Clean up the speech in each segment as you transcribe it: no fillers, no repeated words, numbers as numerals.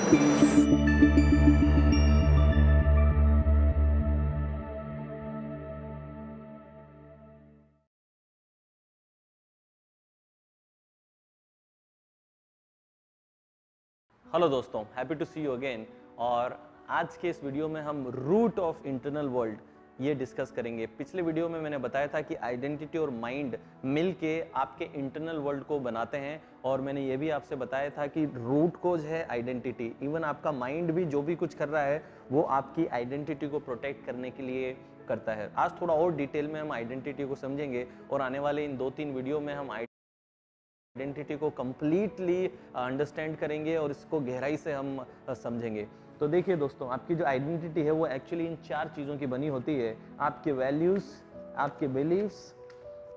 Hello दोस्तों, happy to see you again. और आज के इस वीडियो में हम रूट ऑफ इंटरनल वर्ल्ड ये डिस्कस करेंगे। पिछले वीडियो में मैंने बताया था कि आइडेंटिटी और माइंड मिलके आपके इंटरनल वर्ल्ड को बनाते हैं, और मैंने ये भी आपसे बताया था कि रूट कोज है आइडेंटिटी। इवन आपका माइंड भी जो भी कुछ कर रहा है वो आपकी आइडेंटिटी को प्रोटेक्ट करने के लिए करता है। आज थोड़ा और डिटेल में हम आइडेंटिटी को समझेंगे, और आने वाले इन 2-3 वीडियो में हम आइडेंटिटी को कंप्लीटली अंडरस्टैंड करेंगे और इसको गहराई से हम समझेंगे। तो देखिए दोस्तों, आपकी जो आइडेंटिटी है वो एक्चुअली इन 4 चीज़ों की बनी होती है। आपके वैल्यूज़, आपके बिलीव्स,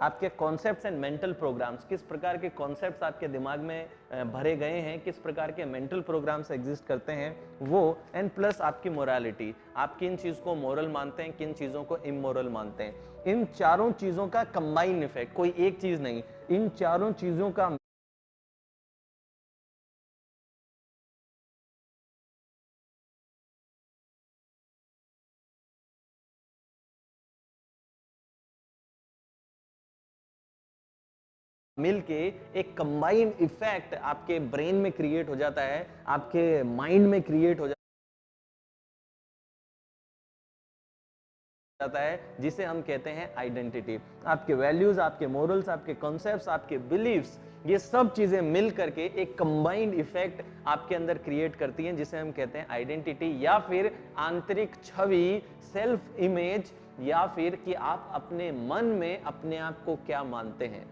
आपके कॉन्सेप्ट्स एंड मेंटल प्रोग्राम्स, किस प्रकार के कॉन्सेप्ट्स आपके दिमाग में भरे गए हैं, किस प्रकार के मेंटल प्रोग्राम्स एग्जिस्ट करते हैं वो, एंड प्लस आपकी मोरालिटी, आप किन चीज़ को मोरल मानते हैं, किन चीज़ों को इमोरल मानते हैं। इन चारों चीज़ों का कंबाइन इफेक्ट, कोई एक चीज़ नहीं, इन चारों चीज़ों का मिलके एक कंबाइंड इफेक्ट आपके ब्रेन में क्रिएट हो जाता है, आपके माइंड में क्रिएट हो जाता है, जिसे हम कहते हैं आइडेंटिटी। आपके वैल्यूज, आपके मोरल्स, आपके कॉन्सेप्ट्स, आपके बिलीव्स, ये सब चीजें मिल करके एक कंबाइंड इफेक्ट आपके अंदर क्रिएट करती हैं, जिसे हम कहते हैं आइडेंटिटी, या फिर आंतरिक छवि, सेल्फ इमेज, या फिर कि आप अपने मन में अपने आप को क्या मानते हैं।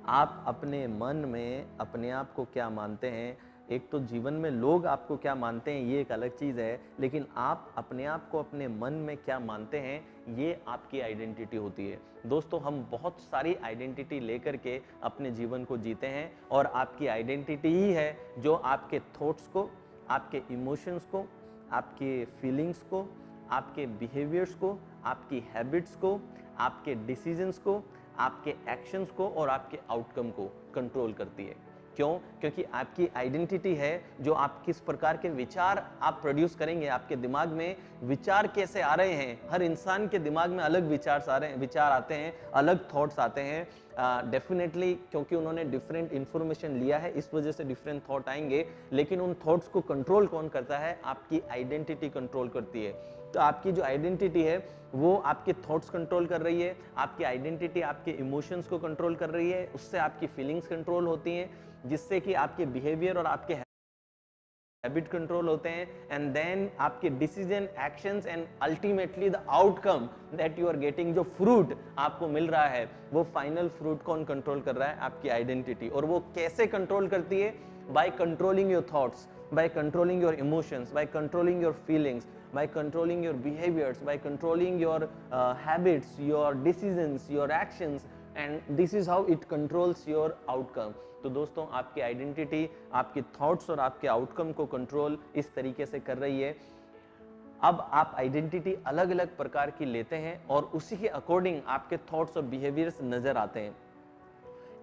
आप अपने मन में अपने आप को क्या मानते हैं। एक तो जीवन में लोग आपको क्या मानते हैं ये एक अलग चीज़ है, लेकिन आप अपने आप को अपने मन में क्या मानते हैं ये आपकी आइडेंटिटी होती है। दोस्तों, हम बहुत सारी आइडेंटिटी लेकर के अपने जीवन को जीते हैं, और आपकी आइडेंटिटी ही है जो आपके थॉट्स को, आपके इमोशंस को, आपके फीलिंग्स को, आपके बिहेवियर्स को, आपकी हैबिट्स को, आपके डिसीजंस को, आपके एक्शंस को और आपके आउटकम को कंट्रोल करती है। क्यों? क्योंकि आपकी आइडेंटिटी है जो आप किस प्रकार के विचार आप प्रोड्यूस करेंगे। आपके दिमाग में विचार कैसे आ रहे हैं, हर इंसान के दिमाग में अलग विचार आते हैं, अलग थॉट्स आते हैं। डेफिनेटली क्योंकि उन्होंने डिफरेंट इंफॉर्मेशन लिया है, इस वजह से डिफरेंट थॉट आएंगे, लेकिन उन थॉट्स को कंट्रोल कौन करता है? आपकी आइडेंटिटी कंट्रोल करती है। तो आपकी जो आइडेंटिटी है वो आपके थॉट्स कंट्रोल कर रही है, आपकी आइडेंटिटी आपके इमोशंस को कंट्रोल कर रही है, उससे आपकी फीलिंग्स कंट्रोल होती हैं, जिससे कि आपके बिहेवियर और आपके हैबिट कंट्रोल होते हैं, एंड देन आपके decision, actions, and ultimately the outcome that you are getting, जो फ्रूट आपको मिल रहा है, वो फाइनल फ्रूट कौन कंट्रोल कर रहा है? आपकी आइडेंटिटी। और वो कैसे कंट्रोल करती है? By controlling your thoughts, by controlling your emotions, by controlling your feelings, by controlling your behaviors, by controlling your habits, your decisions, your actions, and this is how it controls your outcome. तो दोस्तों, आपकी identity आपके thoughts और आपके outcome को control इस तरीके से कर रही है। अब आप आइडेंटिटी अलग अलग प्रकार की लेते हैं, और उसी के अकॉर्डिंग आपके थॉट्स और बिहेवियर्स नजर आते हैं।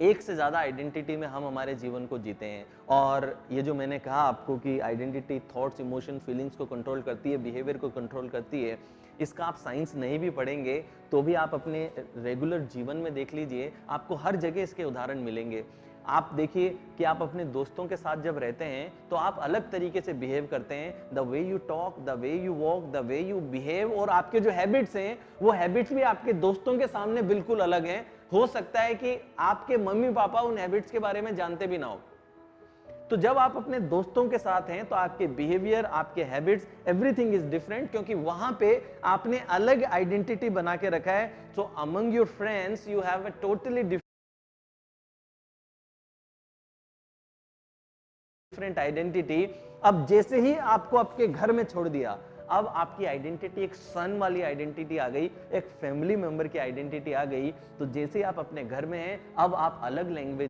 एक से ज़्यादा आइडेंटिटी में हम हमारे जीवन को जीते हैं, और ये जो मैंने कहा आपको कि आइडेंटिटी थॉट्स, इमोशन, फीलिंग्स को कंट्रोल करती है, बिहेवियर को कंट्रोल करती है, इसका आप साइंस नहीं भी पढ़ेंगे तो भी आप अपने रेगुलर जीवन में देख लीजिए, आपको हर जगह इसके उदाहरण मिलेंगे। आप देखिए कि आप अपने दोस्तों के साथ जब रहते हैं तो आप अलग तरीके से बिहेव करते हैं, the way you talk, the way you walk, the way you behave, और आपके जो हैबिट्स हैं वो हैबिट्स भी आपके दोस्तों के सामने बिल्कुल अलग हैं। हो सकता है कि आपके मम्मी पापा उन हैबिट्स के बारे में जानते भी ना हो। तो जब आप अपने दोस्तों के साथ हैं तो आपके बिहेवियर, आपके हैबिट्स, एवरीथिंग इज डिफरेंट, क्योंकि वहां पे आपने अलग आइडेंटिटी बना के रखा है। सो among your friends you have a totally different identity. अब जैसे ही आपको आपके घर में छोड़ दिया, अब आपकी आइडेंटिटी एक सन वाली आइडेंटिटी आ गई, एक फैमिली मेंबर की आइडेंटिटी आ गई। तो जैसे ही आप अपने घर में हैं, अब आप अलग लैंग्वेज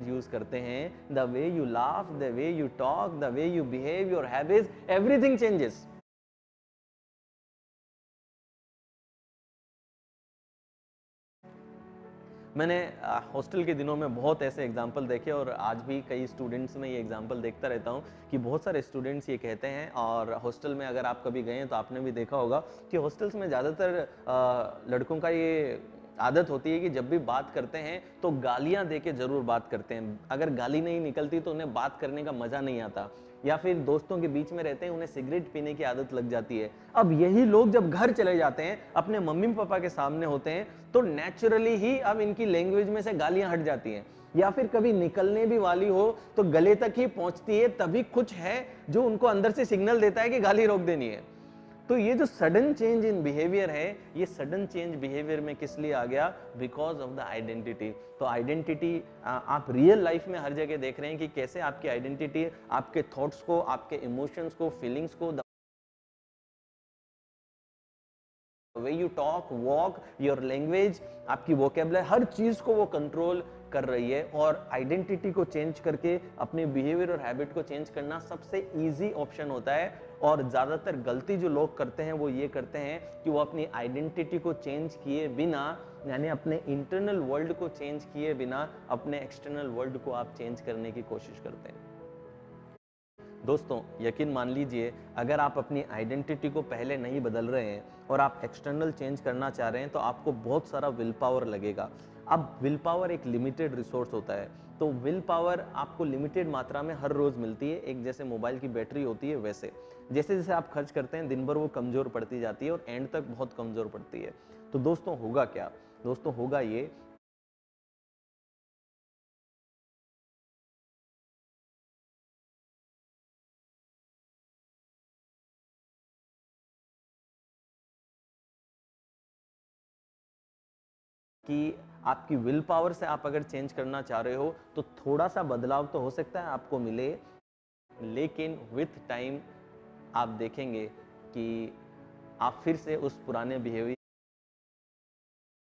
यूज करते हैं, the way you laugh, the way you talk, the way you behave, your habits, everything changes. मैंने हॉस्टल के दिनों में बहुत ऐसे एग्जाम्पल देखे और आज भी कई स्टूडेंट्स में ये एग्जाम्पल देखता रहता हूँ कि बहुत सारे स्टूडेंट्स ये कहते हैं, और हॉस्टल में अगर आप कभी गए हैं तो आपने भी देखा होगा कि हॉस्टल्स में ज़्यादातर लड़कों का ये आदत होती है कि जब भी बात करते हैं तो गालियां दे के जरूर बात करते हैं। अगर गाली नहीं निकलती तो उन्हें बात करने का मजा नहीं आता, या फिर दोस्तों के बीच में रहते हैं उन्हें सिगरेट पीने की आदत लग जाती है। अब यही लोग जब घर चले जाते हैं, अपने मम्मी पापा के सामने होते हैं, तो नेचुरली ही अब इनकी लैंग्वेज में से गालियां हट जाती हैं, या फिर कभी निकलने भी वाली हो तो गले तक ही पहुंचती है, तभी कुछ है जो उनको अंदर से सिग्नल देता है कि गाली रोक देनी है। तो ये जो सडन चेंज इन बिहेवियर है, ये सडन चेंज बिहेवियर में किस लिए आ गया? Because of the identity. तो आइडेंटिटी आप रियल लाइफ में हर जगह देख रहे हैं कि कैसे आपकी आइडेंटिटी आपके थॉट्स को, आपके इमोशंस को, फीलिंग्स को, way you talk, walk, your language, आपकी वोकेबुलरी, हर चीज को वो कंट्रोल कर रही है। और आइडेंटिटी को चेंज करके अपने बिहेवियर और हैबिट को चेंज करना सबसे इजी ऑप्शन होता है। और ज्यादातर गलती जो लोग करते हैं वो ये करते हैं कि वो अपनी आइडेंटिटी को चेंज किए बिना, यानी अपने इंटरनल वर्ल्ड को चेंज किए बिना अपने एक्सटर्नल वर्ल्ड को आप चेंज करने की कोशिश करते हैं। दोस्तों यकीन मान लीजिए, अगर आप अपनी आइडेंटिटी को पहले नहीं बदल रहे हैं और आप एक्सटर्नल चेंज करना चाह रहे हैं तो आपको बहुत सारा विल पावर लगेगा। अब विल पावर एक लिमिटेड रिसोर्स होता है, तो विल पावर आपको लिमिटेड मात्रा में हर रोज मिलती है। एक जैसे मोबाइल की बैटरी होती है, वैसे जैसे जैसे आप खर्च करते हैं दिन भर वो कमजोर पड़ती जाती है और एंड तक बहुत कमजोर पड़ती है। तो दोस्तों होगा क्या? दोस्तों होगा ये कि आपकी विल पावर से आप अगर चेंज करना चाह रहे हो तो थोड़ा सा बदलाव तो हो सकता है आपको मिले, लेकिन विथ टाइम आप देखेंगे कि आप फिर से उस पुराने बिहेवियर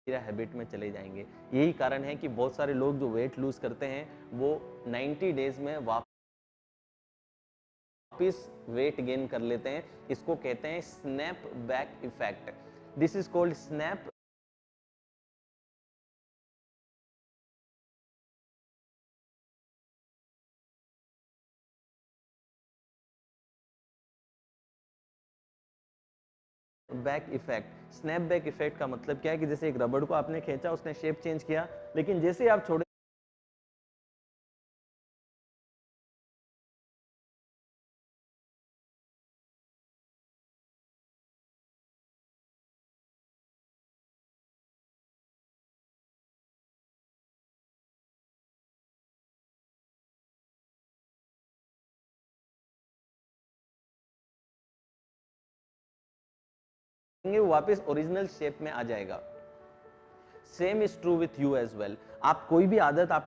या हैबिट में चले जाएंगे। यही कारण है कि बहुत सारे लोग जो वेट लूज करते हैं वो 90 डेज में वापस वेट गेन कर लेते हैं। इसको कहते हैं snap back effect. This is called snap back effect. Snap back effect का मतलब क्या है कि जैसे एक रबड़ को आपने खींचा, उसने शेप चेंज किया, लेकिन जैसे ही आप छोड़े वो वापस ओरिजिनल शेप में आ जाएगा। Same is true with you as well. आप कोई भी आदत आप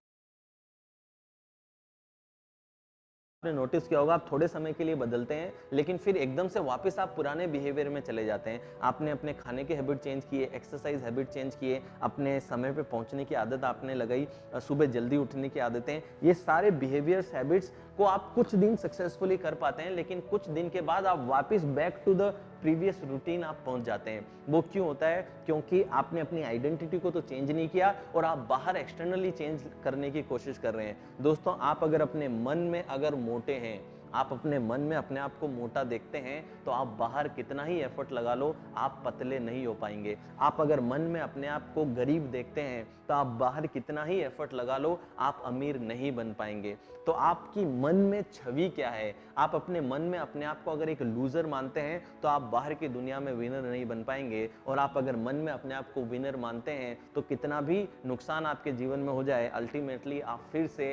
आपने नोटिस किया होगा, आप थोड़े समय के लिए बदलते हैं लेकिन फिर एकदम से वापस आप पुराने बिहेवियर में चले जाते हैं। आपने अपने खाने की हैबिट चेंज किए, एक्सरसाइज हैबिट चेंज किए, अपने समय पे पहुंचने की आदत आपने लगाई, सुबह जल्दी उठने की आदतें, ये सारे बिहेवियर्स हैबिट्स को आप कुछ दिन सक्सेसफुली कर पाते हैं, लेकिन कुछ दिन के बाद आप वापस back to the previous routine आप पहुंच जाते हैं। वो क्यों होता है? क्योंकि आपने अपनी आइडेंटिटी को तो चेंज नहीं किया और आप बाहर एक्सटर्नली चेंज करने की कोशिश कर रहे हैं। दोस्तों आप अगर अपने मन में अगर मोटे हैं, आप अपने मन में अपने आप को मोटा देखते हैं, तो आप बाहर कितना ही एफर्ट लगा लो आप पतले नहीं हो पाएंगे। आप अगर मन में अपने आप को गरीब देखते हैं तो आप बाहर कितना ही एफर्ट लगा लो आप अमीर नहीं बन पाएंगे। तो आपकी मन में छवि क्या है? आप अपने मन में अपने आप को अगर एक लूजर मानते हैं तो आप बाहर की दुनिया में विनर नहीं बन पाएंगे, और आप अगर मन में अपने आप को विनर मानते हैं तो कितना भी नुकसान आपके जीवन में हो जाए, अल्टीमेटली आप फिर से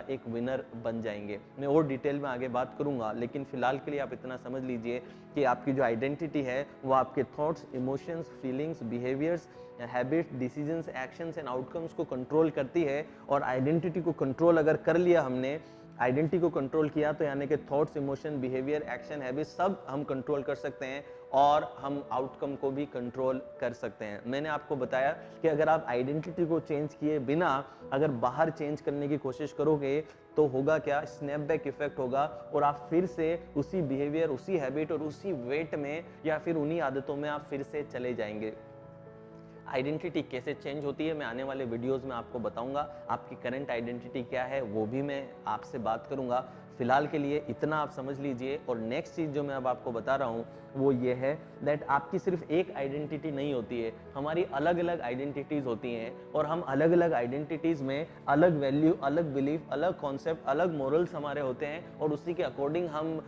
एक विनर बन जाएंगे। मैं और डिटेल में आगे बात करूंगा, लेकिन फिलहाल के लिए आप इतना समझ लीजिए कि आपकी जो आइडेंटिटी है वो आपके thoughts, emotions, feelings, behaviours, habits, decisions, actions and outcomes को कंट्रोल करती है। और आइडेंटिटी को कंट्रोल अगर कर लिया हमने, आइडेंटिटी को कंट्रोल किया तो यानी कि thoughts, emotion, behaviour, action, habit सब हम कंट्रोल कर सकते हैं और हम आउटकम को भी कंट्रोल कर सकते हैं। मैंने आपको बताया कि अगर आप आइडेंटिटी को चेंज किए बिना अगर बाहर चेंज करने की कोशिश करोगे तो होगा क्या, स्नैपबैक इफेक्ट होगा और आप फिर से उसी बिहेवियर, उसी हैबिट और उसी वेट में या फिर उन्हीं आदतों में आप फिर से चले जाएंगे। आइडेंटिटी कैसे चेंज होती है मैं आने वाले वीडियोस में आपको बताऊंगा। आपकी करंट आइडेंटिटी क्या है वो भी मैं आपसे बात करूंगा। फिलहाल के लिए इतना आप समझ लीजिए। और नेक्स्ट चीज जो मैं अब आपको बता रहा हूं वो ये है दैट आपकी सिर्फ एक आइडेंटिटी नहीं होती है, हमारी अलग अलग आइडेंटिटीज होती हैं और हम अलग अलग आइडेंटिटीज में अलग वैल्यू, अलग बिलीफ, अलग कॉन्सेप्ट, अलग मोरल्स हमारे होते हैं और उसी के अकॉर्डिंग हम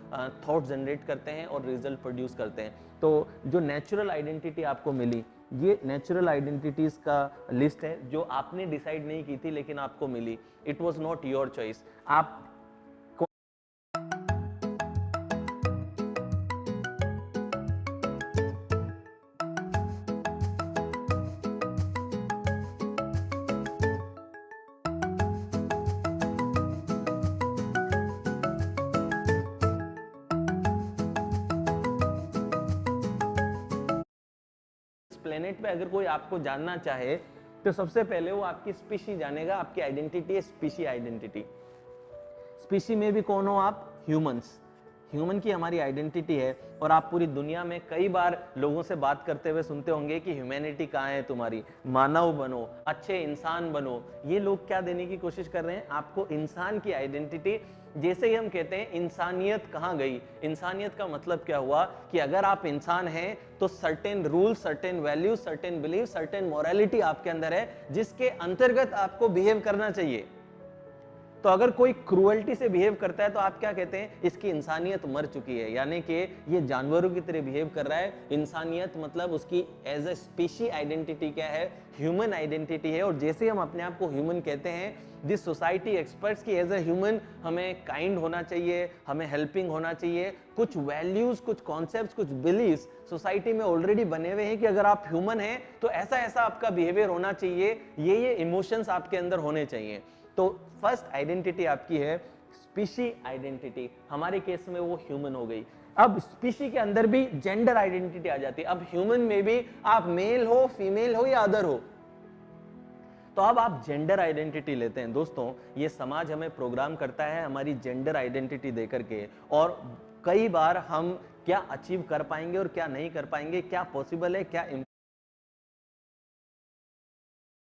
थॉट जनरेट करते हैं और रिजल्ट प्रोड्यूस करते हैं। तो जो नेचुरल आइडेंटिटी आपको मिली, ये नेचुरल आइडेंटिटीज का लिस्ट है जो आपने डिसाइड नहीं की थी लेकिन आपको मिली। It was not your choice. आप प्लेनेट पे अगर कोई आपको जानना चाहे तो सबसे पहले वो आपकी स्पीशी जानेगा। आपकी आइडेंटिटी है स्पीशी आइडेंटिटी। स्पीशी में भी कौन हो आप? ह्यूमंस। ह्यूमन की हमारी आइडेंटिटी है और आप पूरी दुनिया में कई बार लोगों से बात करते हुए सुनते होंगे कि ह्यूमैनिटी कहाँ है तुम्हारी, मानव बनो, अच्छे इंसान बनो। ये लोग क्या देने की कोशिश कर रहे हैं? आपको इंसान की आइडेंटिटी। जैसे ही हम कहते हैं इंसानियत कहाँ गई, इंसानियत का मतलब क्या हुआ कि अगर आप इंसान हैं तो certain rule, certain value, certain belief, certain morality आपके अंदर है जिसके अंतर्गत आपको बिहेव करना चाहिए। तो अगर कोई क्रूअल्टी से बिहेव करता है तो आप क्या कहते हैं? इसकी इंसानियत मर चुकी है, यानी कि ये जानवरों की तरह बिहेव कर रहा है। इंसानियत मतलब उसकी एज ए स्पीशी आइडेंटिटी क्या है? ह्यूमन आइडेंटिटी है। और जैसे हम अपने आप को ह्यूमन कहते हैं, दिस सोसाइटी एक्सपर्ट्स की एज ए ह्यूमन हमें काइंड होना चाहिए, हमें हेल्पिंग होना चाहिए। कुछ वैल्यूज, कुछ कॉन्सेप्ट्स, कुछ बिलीव्स सोसाइटी में ऑलरेडी बने हुए हैं कि अगर आप ह्यूमन हैं तो ऐसा ऐसा आपका बिहेवियर होना चाहिए, ये इमोशंस आपके अंदर होने चाहिए। तो फर्स्ट आइडेंटिटी आपकी है स्पीशी आइडेंटिटी। हमारे केस में वो ह्यूमन हो गई। अब स्पीशी के अंदर भी जेंडर आइडेंटिटी आ जाती है। अब ह्यूमन में भी आप मेल हो, फीमेल हो या अदर हो। तो अब आप जेंडर आइडेंटिटी लेते हैं। दोस्तों, ये समाज हमें प्रोग्राम करता है हमारी जेंडर आइडेंटिटी दे करके, और कई बार हम क्या अचीव कर पाएंगे और क्या नहीं कर पाएंगे, क्या पॉसिबल है, क्या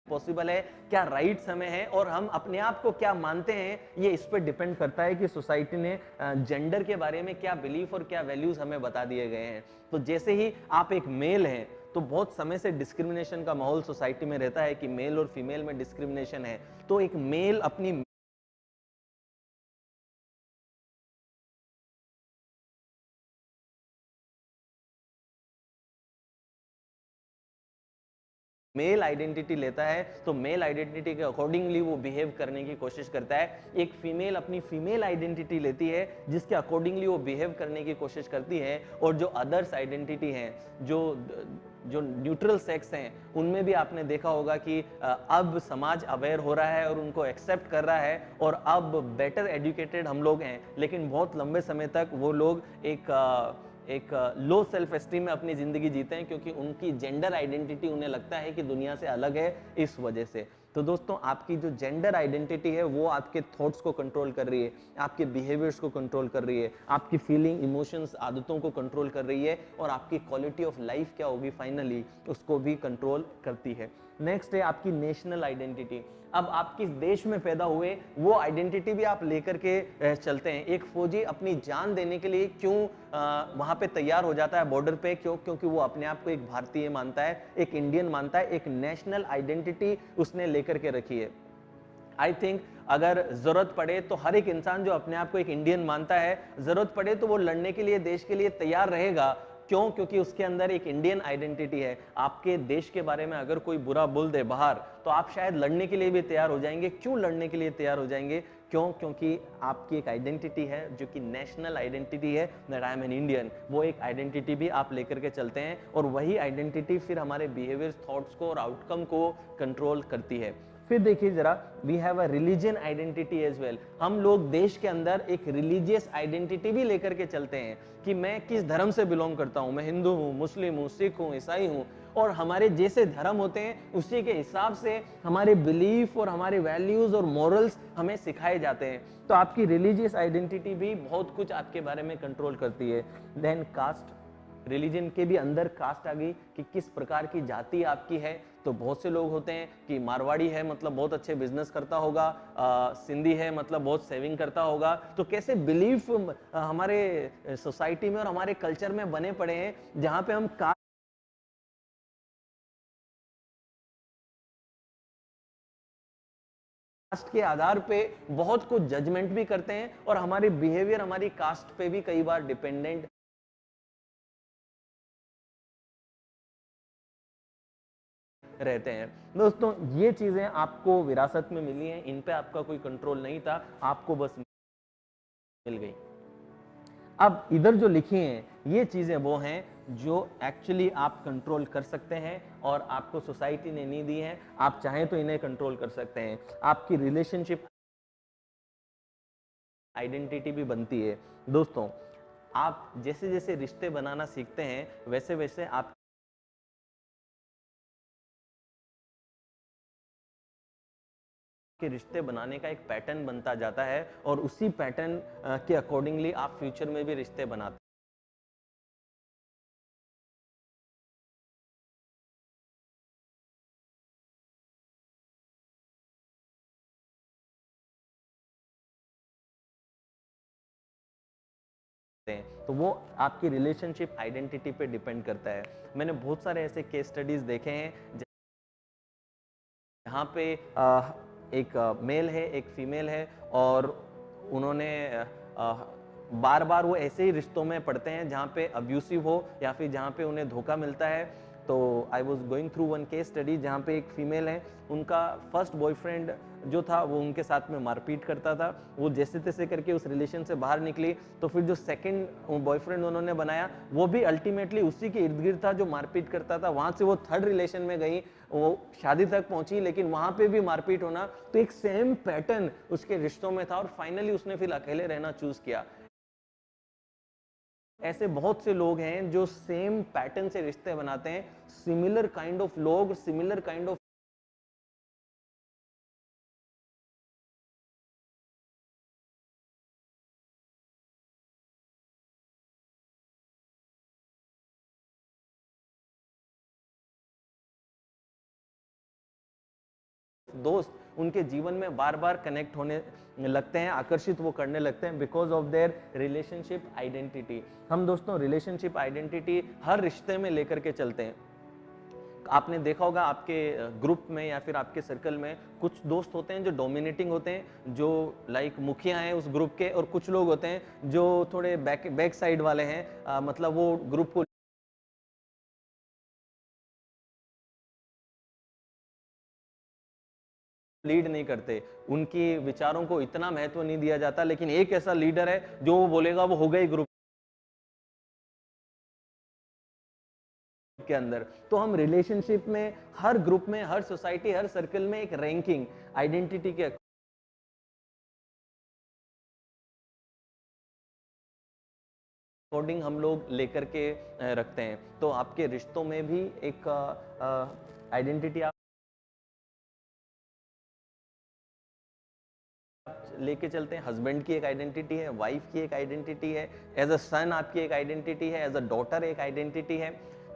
पॉसिबल है, क्या राइट्स हमें है और हम अपने आप को क्या मानते हैं, ये इस पर डिपेंड करता है कि सोसाइटी ने जेंडर के बारे में क्या बिलीफ और क्या वैल्यूज हमें बता दिए गए हैं। तो जैसे ही आप एक मेल हैं तो बहुत समय से डिस्क्रिमिनेशन का माहौल सोसाइटी में रहता है कि मेल और फीमेल में डिस्क्रिमिनेशन है। तो एक मेल अपनी मेल आइडेंटिटी लेता है तो मेल आइडेंटिटी के अकॉर्डिंगली वो बिहेव करने की कोशिश करता है। एक फीमेल अपनी फीमेल आइडेंटिटी लेती है जिसके अकॉर्डिंगली वो बिहेव करने की कोशिश करती है। और जो अदर्स आइडेंटिटी हैं, जो न्यूट्रल सेक्स हैं, उनमें भी आपने देखा होगा कि अब समाज अवेयर हो रहा है और उनको एक्सेप्ट कर रहा है और अब बेटर एजुकेटेड हम लोग हैं। लेकिन बहुत लंबे समय तक वो लोग एक लो सेल्फ एस्टीम में अपनी जिंदगी जीते हैं क्योंकि उनकी जेंडर आइडेंटिटी उन्हें लगता है कि दुनिया से अलग है इस वजह से। तो दोस्तों, आपकी जो जेंडर आइडेंटिटी है वो आपके थॉट्स को कंट्रोल कर रही है, आपके बिहेवियर्स को कंट्रोल कर रही है, आपकी फीलिंग, इमोशंस, आदतों को कंट्रोल कर रही है और आपकी क्वालिटी ऑफ लाइफ क्या होगी फाइनली उसको भी कंट्रोल करती है। नेक्स्ट है आपकी नेशनल आइडेंटिटी। अब आप किस देश में पैदा हुए वो आइडेंटिटी भी आप लेकर के चलते हैं। एक फौजी अपनी जान देने के लिए क्यों वहां पे तैयार हो जाता है बॉर्डर पे? क्योंकि वो अपने आप को एक भारतीय मानता है, एक इंडियन मानता है, एक नेशनल आइडेंटिटी उसने लेकर के रखी है। आई थिंक अगर जरूरत पड़े तो हर एक इंसान जो अपने आप को एक इंडियन मानता है, जरूरत पड़े तो वो लड़ने के लिए, देश के लिए तैयार रहेगा। क्यों? क्योंकि उसके अंदर एक इंडियन आइडेंटिटी है। आपके देश के बारे में अगर कोई बुरा बोल दे बाहर तो आप शायद लड़ने के लिए भी तैयार हो जाएंगे। क्यों लड़ने के लिए तैयार हो जाएंगे? क्यों? क्योंकि आपकी एक आइडेंटिटी है जो कि नेशनल आइडेंटिटी है, that I am an Indian. वो एक आइडेंटिटी भी आप लेकर के चलते हैं और वही आइडेंटिटी फिर हमारे बिहेवियर, थॉट्स को और आउटकम को कंट्रोल करती है। फिर देखिए जरा, we have a religion identity as well. हम लोग देश के अंदर एक रिलीजियस आइडेंटिटी भी लेकर के चलते हैं कि मैं किस धर्म से बिलोंग करता हूँ, मैं हिंदू हूँ, मुस्लिम हूँ, सिख हूँ, ईसाई हूँ, और हमारे जैसे धर्म होते हैं उसी के हिसाब से हमारे बिलीफ और हमारे वैल्यूज और मॉरल्स हमें सिखाए जाते हैं। तो आपकी रिलीजियस आइडेंटिटी भी बहुत कुछ आपके बारे में कंट्रोल करती है। देन कास्ट, रिलीजन के भी अंदर कास्ट आ गई कि किस प्रकार की जाति आपकी है। तो बहुत से लोग होते हैं कि मारवाड़ी है मतलब बहुत अच्छे बिजनेस करता होगा, सिंधी है मतलब बहुत सेविंग करता होगा। तो कैसे बिलीफ हमारे सोसाइटी में और हमारे कल्चर में बने पड़े हैं जहां पे हम कास्ट के आधार पे बहुत कुछ जजमेंट भी करते हैं और हमारे बिहेवियर हमारी कास्ट पे भी कई बार डिपेंडेंट रहते हैं। दोस्तों ये चीजें आपको विरासत में मिली हैं, इन पे आपका कोई कंट्रोल नहीं था, आपको बस मिल गई। अब इधर जो लिखी हैं ये चीजें वो हैं जो एक्चुअली आप कंट्रोल कर सकते हैं और आपको सोसाइटी ने नहीं दी है, आप चाहें तो इन्हें कंट्रोल कर सकते हैं। आपकी रिलेशनशिप आइडेंटिटी भी बनती है। दोस्तों आप जैसे जैसे रिश्ते बनाना सीखते हैं वैसे वैसे आप के रिश्ते बनाने का एक पैटर्न बनता जाता है और उसी पैटर्न के अकॉर्डिंगली आप फ्यूचर में भी रिश्ते बनाते हैं। तो वो आपकी रिलेशनशिप आइडेंटिटी पे डिपेंड करता है। मैंने बहुत सारे ऐसे केस स्टडीज देखे हैं जहाँ पे एक मेल है एक फीमेल है और उन्होंने बार बार वो ऐसे ही रिश्तों में पड़ते हैं जहाँ पे अब्यूसिव हो या फिर जहाँ पे उन्हें धोखा मिलता है। तो I was going through one case study जहाँ पे एक फीमेल है, उनका फर्स्ट बॉयफ्रेंड जो था वो उनके साथ में मारपीट करता था। वो जैसे तैसे करके उस रिलेशन से बाहर निकली, तो फिर जो सेकंड बॉयफ्रेंड उन्होंने बनाया वो भी अल्टीमेटली उसी के इर्द गिर्द था जो मारपीट करता था। वहां से वो थर्ड रिलेशन में गई, वो शादी तक पहुंची, लेकिन वहां पे भी मारपीट होना। तो एक सेम पैटर्न उसके रिश्तों में था और फाइनली उसने फिर अकेले रहना चूज किया। ऐसे बहुत से लोग हैं जो सेम पैटर्न से रिश्ते बनाते हैं, सिमिलर काइंड ऑफ लोग, सिमिलर काइंड ऑफ दोस्त उनके जीवन में बार बार कनेक्ट होने लगते हैं, आकर्षित वो करने लगते हैं because of their relationship identity. हम दोस्तों रिलेशनशिप आइडेंटिटी हर रिश्ते में लेकर के चलते हैं। आपने देखा होगा आपके ग्रुप में या फिर आपके सर्कल में कुछ दोस्त होते हैं जो डोमिनेटिंग होते हैं, जो लाइक मुखिया हैं उस ग्रुप के, और कुछ लोग होते हैं जो थोड़े बैक साइड वाले हैं, मतलब वो ग्रुप को लीड नहीं करते, उनके विचारों को इतना महत्व नहीं दिया जाता। लेकिन एक ऐसा लीडर है जो वो बोलेगा वो होगा ही ग्रुप के अंदर। तो हम रिलेशनशिप में, हर ग्रुप में, हर सोसाइटी, हर सर्कल में एक रैंकिंग आइडेंटिटी के अकॉर्डिंग हम लोग लेकर के रखते हैं। तो आपके रिश्तों में भी एक आइडेंटिटी आप लेके चलते हैं। हस्बैंड की एक आइडेंटिटी है, वाइफ की एक आइडेंटिटी है, एज अ सन आपकी एक आइडेंटिटी है, एज अ डॉटर एक आइडेंटिटी है,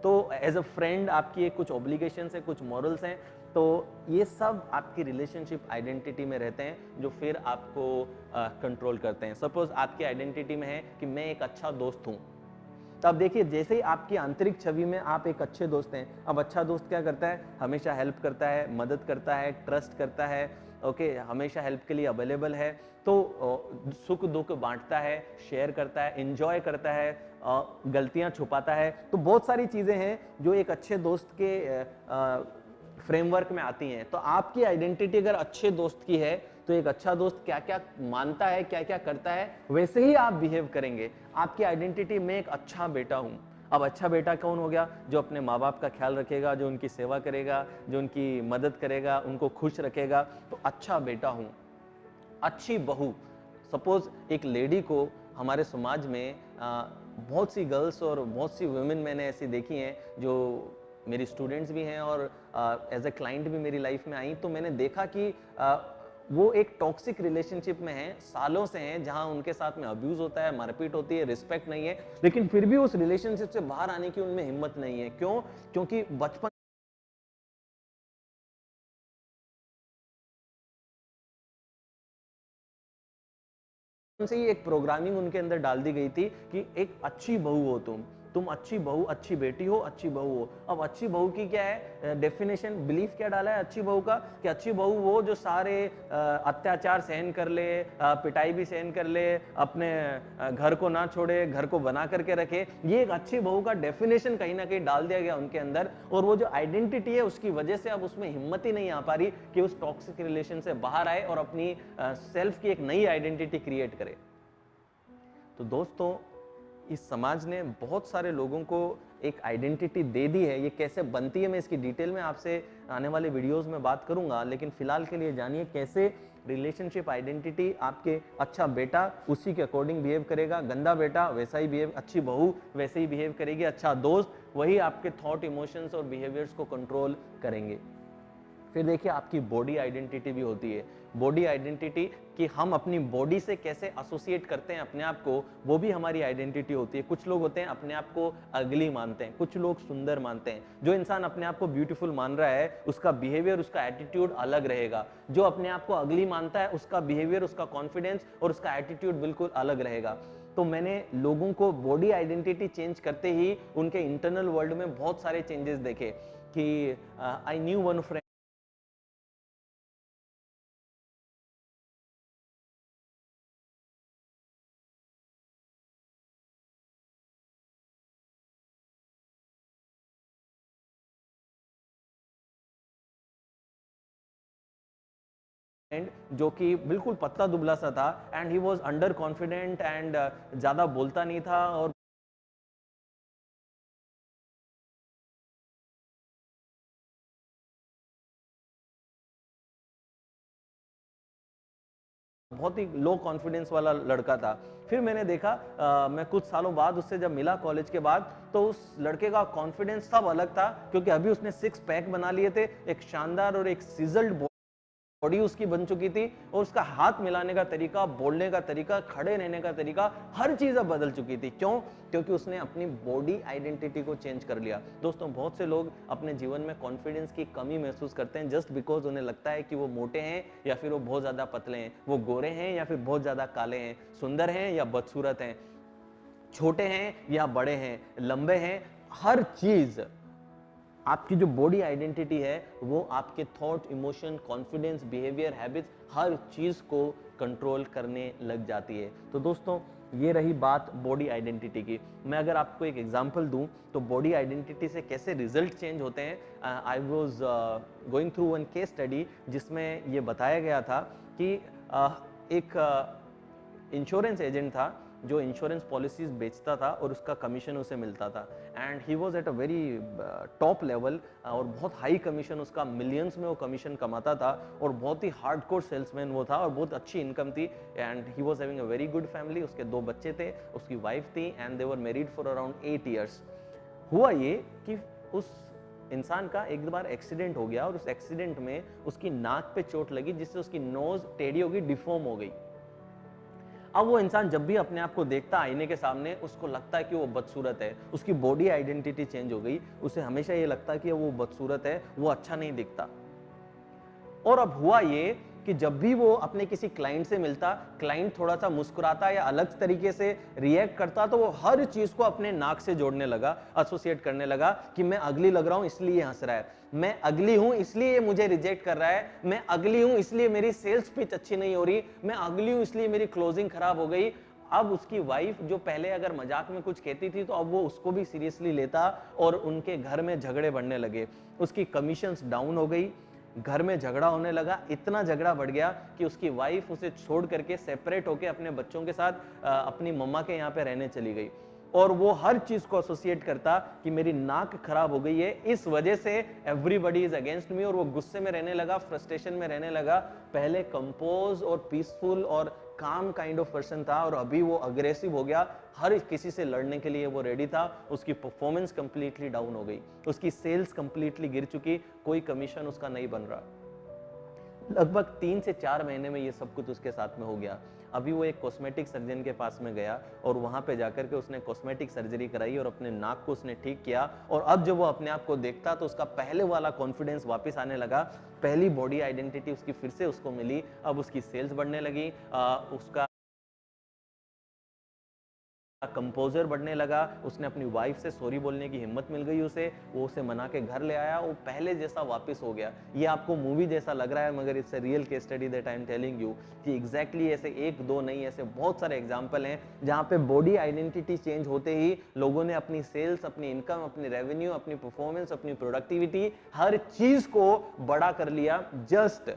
तो एज अ फ्रेंड आपकी एक कुछ ऑब्लिगेशंस है, कुछ मॉरल्स हैं। तो ये सब आपकी रिलेशनशिप आइडेंटिटी में रहते हैं जो फिर आपको कंट्रोल करते हैं। सपोज आपकी आइडेंटिटी में है कि मैं एक अच्छा दोस्त हूँ, तो अब देखिए जैसे ही आपकी आंतरिक छवि में आप एक अच्छे दोस्त हैं, अब अच्छा दोस्त क्या करता है, हमेशा हेल्प करता है, मदद करता है, ट्रस्ट करता है, ओके, हमेशा हेल्प के लिए अवेलेबल है। तो सुख दुख बांटता है, शेयर करता है, एंजॉय करता है, गलतियां छुपाता है। तो बहुत सारी चीजें हैं जो एक अच्छे दोस्त के फ्रेमवर्क में आती हैं। तो आपकी आइडेंटिटी अगर अच्छे दोस्त की है तो एक अच्छा दोस्त क्या क्या मानता है, क्या क्या करता है, वैसे ही आप बिहेव करेंगे। आपकी आइडेंटिटी में एक अच्छा बेटा हूं, अब अच्छा बेटा कौन हो गया? जो अपने माँ बाप का ख्याल रखेगा, जो उनकी सेवा करेगा, जो उनकी मदद करेगा, उनको खुश रखेगा, तो अच्छा बेटा हूँ। अच्छी बहू, सपोज एक लेडी को हमारे समाज में बहुत सी गर्ल्स और बहुत सी वुमेन मैंने ऐसी देखी हैं जो मेरी स्टूडेंट्स भी हैं और एज ए क्लाइंट भी मेरी लाइफ में आई, तो मैंने देखा कि वो एक टॉक्सिक रिलेशनशिप में हैं, सालों से हैं, जहां उनके साथ में अब्यूज होता है, मारपीट होती है, रिस्पेक्ट नहीं है, लेकिन फिर भी उस रिलेशनशिप से बाहर आने की उनमें हिम्मत नहीं है। क्यों? क्योंकि बचपन से ही एक प्रोग्रामिंग उनके अंदर डाल दी गई थी कि एक अच्छी बहू हो तुम अच्छी बहू, अच्छी बेटी हो, अच्छी बहू हो। अब अच्छी बहू की क्या है डेफिनेशन, बिलीफ क्या डाला है अच्छी बहू का, कि अच्छी बहू वो जो सारे अत्याचार सहन कर ले, पिटाई भी सहन कर ले, अपने घर को ना छोड़े, घर को बना करके रखे। ये एक अच्छी बहू का डेफिनेशन कहीं ना कहीं डाल दिया गया उनके अंदर, और वो जो आइडेंटिटी है उसकी वजह से अब उसमें हिम्मत ही नहीं आ पा रही कि उस टॉक्सिक रिलेशन से बाहर आए और अपनी सेल्फ की एक नई आइडेंटिटी क्रिएट करे। तो दोस्तों, इस समाज ने बहुत सारे लोगों को एक आइडेंटिटी दे दी है। ये कैसे बनती है मैं इसकी डिटेल में आपसे आने वाले वीडियोस में बात करूंगा, लेकिन फिलहाल के लिए जानिए कैसे रिलेशनशिप आइडेंटिटी आपके अच्छा बेटा उसी के अकॉर्डिंग बिहेव करेगा, गंदा बेटा वैसा ही बिहेव, अच्छी बहू वैसे ही बिहेव करेगी, अच्छा दोस्त वही आपके थॉट, इमोशंस और बिहेवियर्स को कंट्रोल करेंगे। फिर देखिए आपकी बॉडी आइडेंटिटी भी होती है। बॉडी आइडेंटिटी कि हम अपनी बॉडी से कैसे एसोसिएट करते हैं अपने आप को, वो भी हमारी आइडेंटिटी होती है। कुछ लोग होते हैं अपने आप को अगली मानते हैं, कुछ लोग सुंदर मानते हैं। जो इंसान अपने आप को ब्यूटीफुल मान रहा है उसका बिहेवियर, उसका एटीट्यूड अलग रहेगा। जो अपने आप को अगली मानता है उसका बिहेवियर, उसका कॉन्फिडेंस और उसका एटीट्यूड बिल्कुल अलग रहेगा। तो मैंने लोगों को बॉडी आइडेंटिटी चेंज करते ही उनके इंटरनल वर्ल्ड में बहुत सारे चेंजेस देखे कि आई न्यू वन फ्रेंड जो कि बिल्कुल पतला दुबला सा था, and he was under confident and ज्यादा बोलता नहीं था और बहुत ही लो कॉन्फिडेंस वाला लड़का था। फिर मैंने देखा मैं कुछ सालों बाद उससे जब मिला कॉलेज के बाद, तो उस लड़के का कॉन्फिडेंस सब अलग था, क्योंकि अभी उसने 6 पैक बना लिए थे, एक शानदार और एक सिजल्ड बॉडी उसकी बन चुकी थी, और उसका हाथ मिलाने का तरीका, बोलने का तरीका, खड़े रहने का तरीका, हर चीज अब बदल चुकी थी। क्यों? क्योंकि उसने अपनी बॉडी आइडेंटिटी को चेंज कर लिया। दोस्तों, बहुत से लोग अपने जीवन में कॉन्फिडेंस की कमी महसूस करते हैं जस्ट बिकॉज उन्हें लगता है कि वो मोटे हैं या फिर वो बहुत ज्यादा पतले हैं, वो गोरे हैं या फिर बहुत ज्यादा काले हैं, सुंदर हैं या बदसूरत हैं, छोटे हैं या बड़े हैं, लंबे हैं। हर चीज, आपकी जो बॉडी आइडेंटिटी है वो आपके thought, emotion, confidence, behaviour, habits, हर चीज को कंट्रोल करने लग जाती है। तो दोस्तों, ये रही बात बॉडी आइडेंटिटी की। मैं अगर आपको एक एग्जांपल दूं तो बॉडी आइडेंटिटी से कैसे रिजल्ट चेंज होते हैं, I was going through one case study जिसमें ये बताया गया था कि एक इंश्योरेंस एजेंट था जो इंश्योरेंस पॉलिसीज बेचता था और उसका कमीशन उसे मिलता था, and he was at a very top level, और बहुत हाई कमीशन उसका, मिलियंस में वो कमीशन कमाता था, और बहुत ही हार्डकोर सेल्समैन वो था और बहुत अच्छी इनकम थी, and he was having a very good family. उसके 2 बच्चे थे, उसकी वाइफ थी, and they were married for around 8 years. हुआ ये कि उस इंसान का एक बार एक्सीडेंट हो गया और उस एक्सीडेंट में उसकी नाक पे चोट लगी जिससे उसकी नोज टेढ़ी हो गई, डिफॉर्म हो गई। अब वो इंसान जब भी अपने आप को देखता आईने के सामने, उसको लगता है कि वो बदसूरत है, उसकी बॉडी आइडेंटिटी चेंज हो गई, उसे हमेशा ये लगता है कि वो बदसूरत है, वो अच्छा नहीं दिखता। और अब हुआ ये कि जब भी वो अपने किसी क्लाइंट से मिलता, क्लाइंट थोड़ा सा मुस्कुराता या अलग तरीके से रिएक्ट करता, तो वो हर चीज को अपने नाक से जोड़ने लगा, एसोसिएट करने लगा कि मैं अगली लग रहा हूं इसलिए हंस रहा है, मैं अगली हूं इसलिए ये मुझे रिजेक्ट कर रहा है, मैं अगली हूं इसलिए मेरी सेल्स पिच अच्छी नहीं हो रही, मैं अगली हूं इसलिए मेरी क्लोजिंग खराब हो गई। अब उसकी वाइफ जो पहले अगर मजाक में कुछ कहती थी तो अब वो उसको भी सीरियसली लेता, और उनके घर में झगड़े बढ़ने लगे, उसकी कमीशंस डाउन हो गई, घर में झगड़ा होने लगा, इतना झगड़ा बढ़ गया कि उसकी वाइफ उसे छोड़ करके सेपरेट होकर अपने बच्चों के साथ अपनी मम्मा के यहाँ पे रहने चली गई। और वो हर चीज को एसोसिएट करता कि मेरी नाक खराब हो गई है, इस वजह से एवरीबॉडी इज अगेंस्ट मी, और वो गुस्से में रहने लगा, फ्रस्ट्रेशन में रहने लगा। पहले कंपोज और पीसफुल और काम काइंड ऑफ पर्सन था, और अभी वो अग्रेसिव हो गया, हर किसी से लड़ने के लिए वो रेडी था। उसकी परफॉर्मेंस कंप्लीटली डाउन हो गई, उसकी सेल्स कंप्लीटली गिर चुकी, कोई कमीशन उसका नहीं बन रहा। लगभग 3 से 4 महीने में ये सब कुछ उसके साथ में हो गया। अभी वो एक कॉस्मेटिक सर्जन के पास में गया और वहां पे जाकर के उसने कॉस्मेटिक सर्जरी कराई और अपने नाक को उसने ठीक किया, और अब जब वो अपने आप को देखता तो उसका पहले वाला कॉन्फिडेंस वापस आने लगा, पहली बॉडी आइडेंटिटी उसकी फिर से उसको मिली। अब उसकी सेल्स बढ़ने लगी, उसका कंपोजर बढ़ने लगा, उसने अपनी वाइफ से सॉरी बोलने की हिम्मत मिल गई उसे, वो उसे मना के घर ले आया, वो पहले जैसा वापस हो गया। ये आपको मूवी जैसा लग रहा है, मगर it's a real case study that I am telling you कि एग्जैक्टली ऐसे एक दो नहीं, ऐसे बहुत सारे एग्जांपल हैं जहां पे बॉडी आइडेंटिटी चेंज होते ही लोगों ने अपनी सेल्स, अपनी इनकम, अपनी रेवेन्यू, अपनी परफॉर्मेंस, अपनी प्रोडक्टिविटी, हर चीज को बड़ा कर लिया, just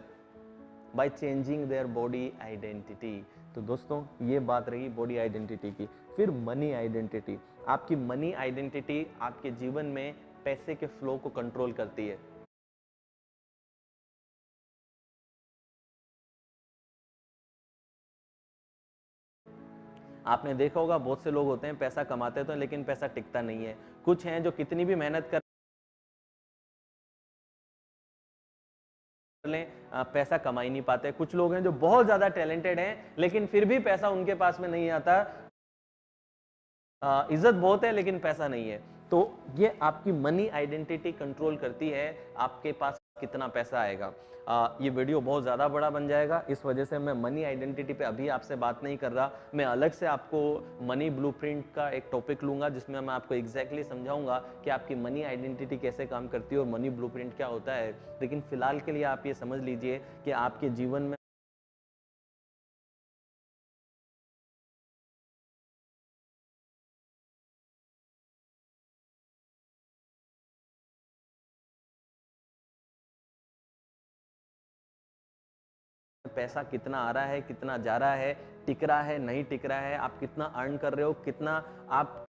by changing their body identity. तो दोस्तों ये बात रही बॉडी आइडेंटिटी की। फिर मनी आइडेंटिटी। आपकी मनी आइडेंटिटी आपके जीवन में पैसे के फ्लो को कंट्रोल करती है। आपने देखा होगा बहुत से लोग होते हैं पैसा कमाते तो लेकिन पैसा टिकता नहीं है। कुछ हैं जो कितनी भी मेहनत कर लें, पैसा कमा ही नहीं पाते। कुछ लोग हैं जो बहुत ज्यादा टैलेंटेड हैं लेकिन फिर भी पैसा उनके पास में नहीं आता। इज्जत बहुत है लेकिन पैसा नहीं है। तो ये आपकी मनी आइडेंटिटी कंट्रोल करती है आपके पास कितना पैसा आएगा। ये वीडियो बहुत ज़्यादा बड़ा बन जाएगा, इस वजह से मैं मनी आइडेंटिटी पे अभी आपसे बात नहीं कर रहा। मैं अलग से आपको मनी ब्लूप्रिंट का एक टॉपिक लूंगा जिसमें मैं आपको एग्जैक्टली समझाऊंगा कि आपकी मनी आइडेंटिटी कैसे काम करती है और मनी ब्लूप्रिंट क्या होता है। लेकिन फिलहाल के लिए आप ये समझ लीजिए कि आपके जीवन में पैसा कितना आ रहा है, कितना जा रहा है, टिक रहा है, नहीं टिक रहा है, आप कितना अर्न कर रहे हो, कितना आप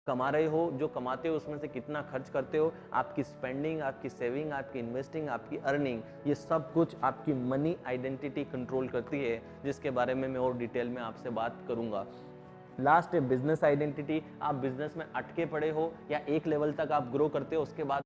कमा रहे हो, जो कमाते हो उसमें से कितना खर्च करते हो, आपकी स्पेंडिंग, आपकी सेविंग, आपकी इन्वेस्टिंग, आपकी अर्निंग, ये सब कुछ आपकी मनी आइडेंटिटी कंट्रोल करती है, जिसके बारे में मैं और डिटेल में आपसे बात करूंगा। लास्ट है बिजनेस आइडेंटिटी। आप बिजनेस में अटके पड़े हो या एक लेवल तक आप ग्रो करते हो, उसके बाद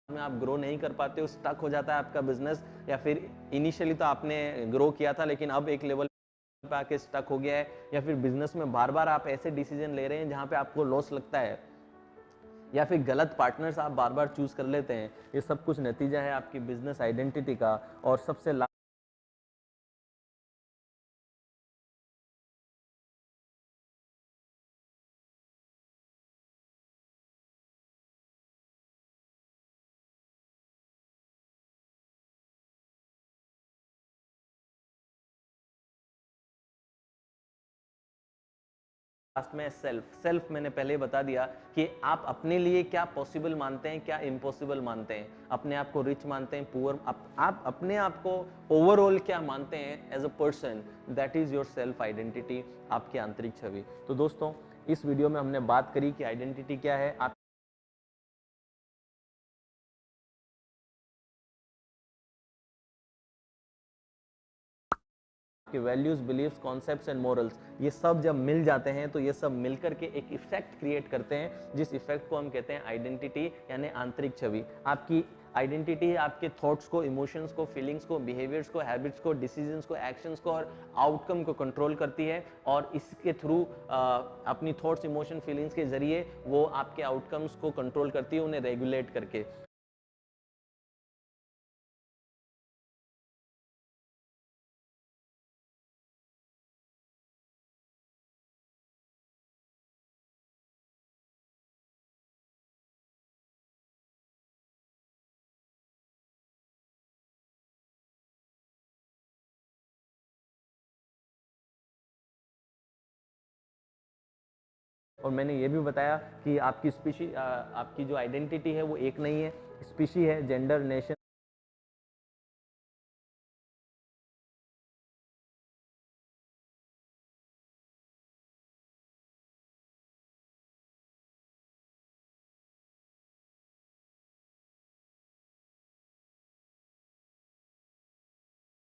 में आप ग्रो नहीं कर पाते हो, स्टक हो जाता है आपका बिजनेस, या फिर इनिशियली तो आपने ग्रो किया था लेकिन अब एक लेवल पे आके स्टक हो गया है, या फिर बिजनेस में बार बार आप ऐसे डिसीजन ले रहे हैं जहां पे आपको लॉस लगता है, या फिर गलत पार्टनर्स आप बार बार चूज कर लेते हैं। ये सब कुछ नतीजा है आपकी बिजनेस आइडेंटिटी का। और सबसे लास्ट में सेल्फ। सेल्फ मैंने पहले बता दिया कि आप अपने लिए क्या पॉसिबल मानते हैं, क्या इम्पॉसिबल मानते हैं। अपने आप को रिच मानते हैं, पुअर, आप अपने आप को ओवरऑल क्या मानते हैं as a person, that is your self identity, आपकी आंतरिक छवि। तो दोस्तों इस वीडियो में हमने बात करी कि आइडेंटिटी क्या है, आपके values, beliefs, concepts and morals, ये सब जब मिल जाते हैं तो ये सब मिलकर के एक इफेक्ट क्रिएट करते हैं, जिस इफेक्ट को हम कहते हैं आइडेंटिटी, यानी आंतरिक छवि। आपकी आइडेंटिटी आपके थॉट्स को, इमोशंस को, फीलिंग्स को, बिहेवियर्स को, हैबिट्स को, डिसीजंस को, एक्शंस को और आउटकम को कंट्रोल करती है, और इसके थ्रू अपनी थॉट्स, इमोशन, फीलिंग्स के जरिए वो आपके आउटकम्स को कंट्रोल करती है, उन्हें रेगुलेट करके। और मैंने ये भी बताया कि आपकी स्पीशी आपकी जो आइडेंटिटी है वो एक नहीं है, स्पीशी है, gender, nation,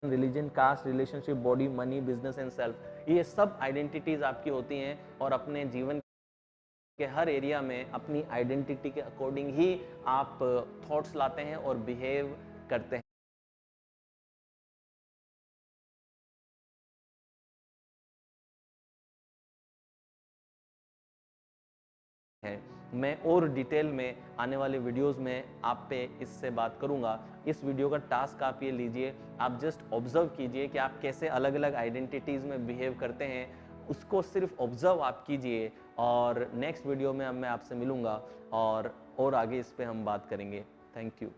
religion, caste, relationship, body, money, business and self, ये सब आइडेंटिटीज आपकी होती हैं और अपने जीवन के हर एरिया में अपनी आइडेंटिटी के अकॉर्डिंग ही आप थॉट्स लाते हैं और बिहेव करते हैं। मैं और डिटेल में आने वाले वीडियोस में आप पे इससे बात करूंगा। इस वीडियो का टास्क आप ये लीजिए, आप जस्ट ऑब्जर्व कीजिए कि आप कैसे अलग अलग आइडेंटिटीज़ में बिहेव करते हैं, उसको सिर्फ ऑब्जर्व आप कीजिए और नेक्स्ट वीडियो में अब मैं आपसे मिलूंगा और आगे इस पे हम बात करेंगे। Thank you.